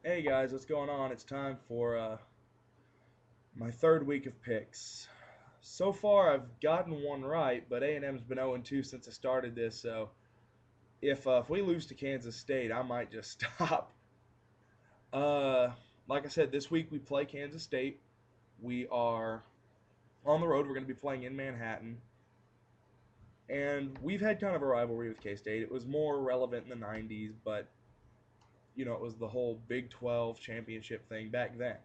Hey guys, what's going on? It's time for my third week of picks. So far, I've gotten one right, but A&M's been 0-2 since I started this. So if we lose to Kansas State, I might just stop. Uh, like I said, this week we play Kansas State. We are on the road. We're going to be playing in Manhattan, and we've had kind of a rivalry with K-State. It was more relevant in the '90s, but it was the whole Big 12 championship thing back then.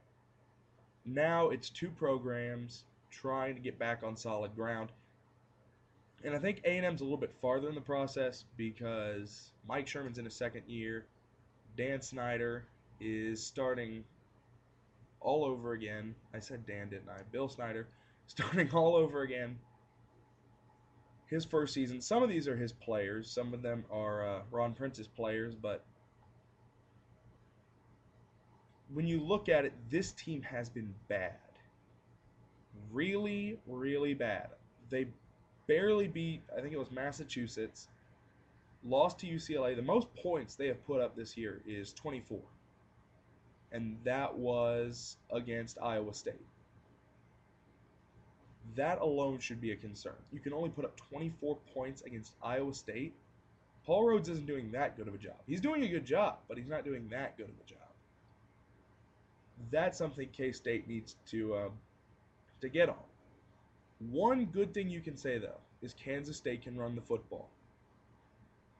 Now it's two programs trying to get back on solid ground. And I think A&M's a little bit farther in the process because Mike Sherman's in his second year. Dan Snyder is starting all over again. I said Dan, didn't I? Bill Snyder starting all over again. His first season. Some of these are his players. Some of them are Ron Prince's players. But when you look at it, this team has been bad. Really, really bad. They barely beat, I think it was Massachusetts, lost to UCLA. The most points they have put up this year is 24, and that was against Iowa State. That alone should be a concern. You can only put up 24 points against Iowa State. Paul Rhodes isn't doing that good of a job. He's doing a good job, but he's not doing that good of a job. That's something K-State needs to get on. One good thing you can say though is Kansas State can run the football.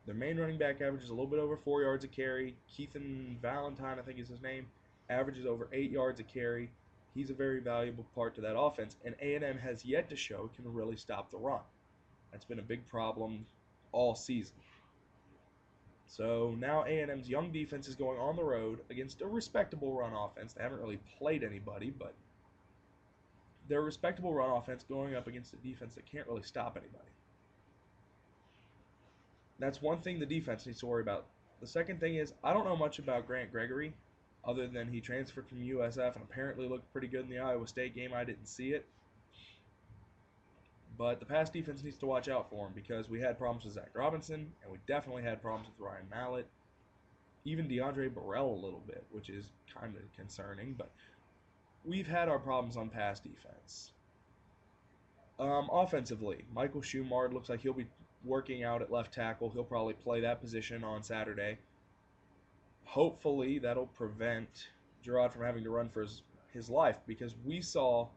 Their main running back averages a little bit over 4 yards a carry. Keithan Valentine, I think is his name, averages over 8 yards a carry. He's a very valuable part to that offense, and A&M has yet to show it can really stop the run. That's been a big problem all season. So now A&M's young defense is going on the road against a respectable run offense. They haven't really played anybody, but they're a respectable run offense going up against a defense that can't really stop anybody. That's one thing the defense needs to worry about. The second thing is I don't know much about Grant Gregory, other than he transferred from USF and apparently looked pretty good in the Iowa State game. I didn't see it, but the pass defense needs to watch out for him because we had problems with Zach Robinson and we definitely had problems with Ryan Mallett, even DeAndre Burrell a little bit, which is kind of concerning. But we've had our problems on pass defense. Offensively, Michael Schumard looks like he'll be working out at left tackle. He'll probably play that position on Saturday. Hopefully, that'll prevent Gerard from having to run for his life because we saw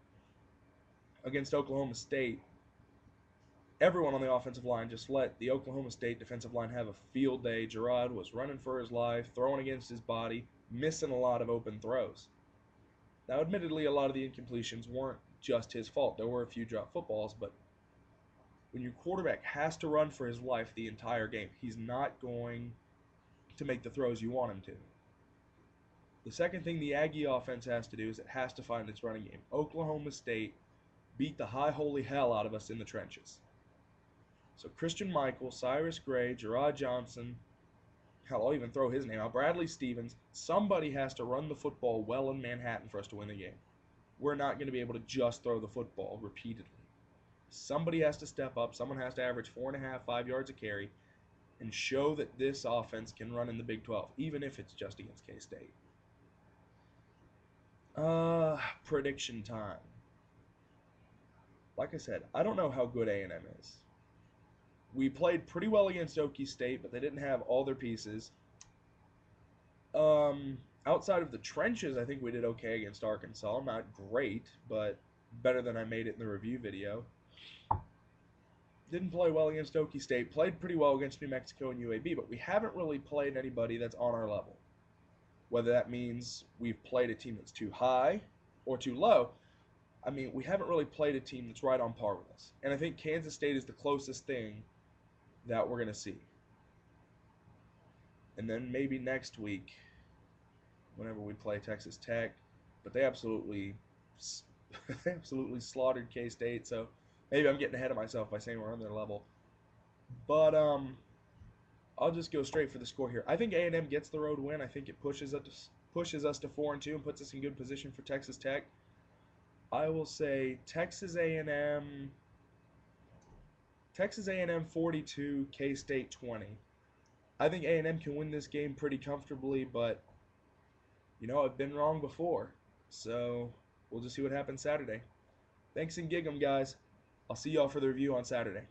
against Oklahoma State, everyone on the offensive line just let the Oklahoma State defensive line have a field day. Gerard was running for his life, throwing against his body, missing a lot of open throws. Now, admittedly, a lot of the incompletions weren't just his fault. There were a few drop footballs, but when your quarterback has to run for his life the entire game, he's not going to make the throws you want him to. The second thing the Aggie offense has to do is it has to find its running game. Oklahoma State beat the high holy hell out of us in the trenches. So Christian Michael, Cyrus Gray, Gerard Johnson, hell, I'll even throw his name out, Bradley Stevens, somebody has to run the football well in Manhattan for us to win the game. We're not going to be able to just throw the football repeatedly. Somebody has to step up. Someone has to average 4.5, 5 yards a carry and show that this offense can run in the Big 12, even if it's just against K-State. Prediction time. Like I said, I don't know how good A&M is. We played pretty well against Okie State, but they didn't have all their pieces. Outside of the trenches, I think we did okay against Arkansas. Not great, but better than I made it in the review video. Didn't play well against Okie State. Played pretty well against New Mexico and UAB, but we haven't really played anybody that's on our level. Whether that means we've played a team that's too high or too low, I mean, we haven't really played a team that's right on par with us. And I think Kansas State is the closest thing that we're going to see. And then maybe next week, whenever we play Texas Tech, but they absolutely slaughtered K-State, so maybe I'm getting ahead of myself by saying we're on their level. But I'll just go straight for the score here. I think A&M gets the road win. I think it pushes us to 4-2 and puts us in good position for Texas Tech. I will say Texas A&M 42, K-State 20. I think A&M can win this game pretty comfortably, but I've been wrong before. So we'll just see what happens Saturday. Thanks and gig 'em, guys. I'll see y'all for the review on Saturday.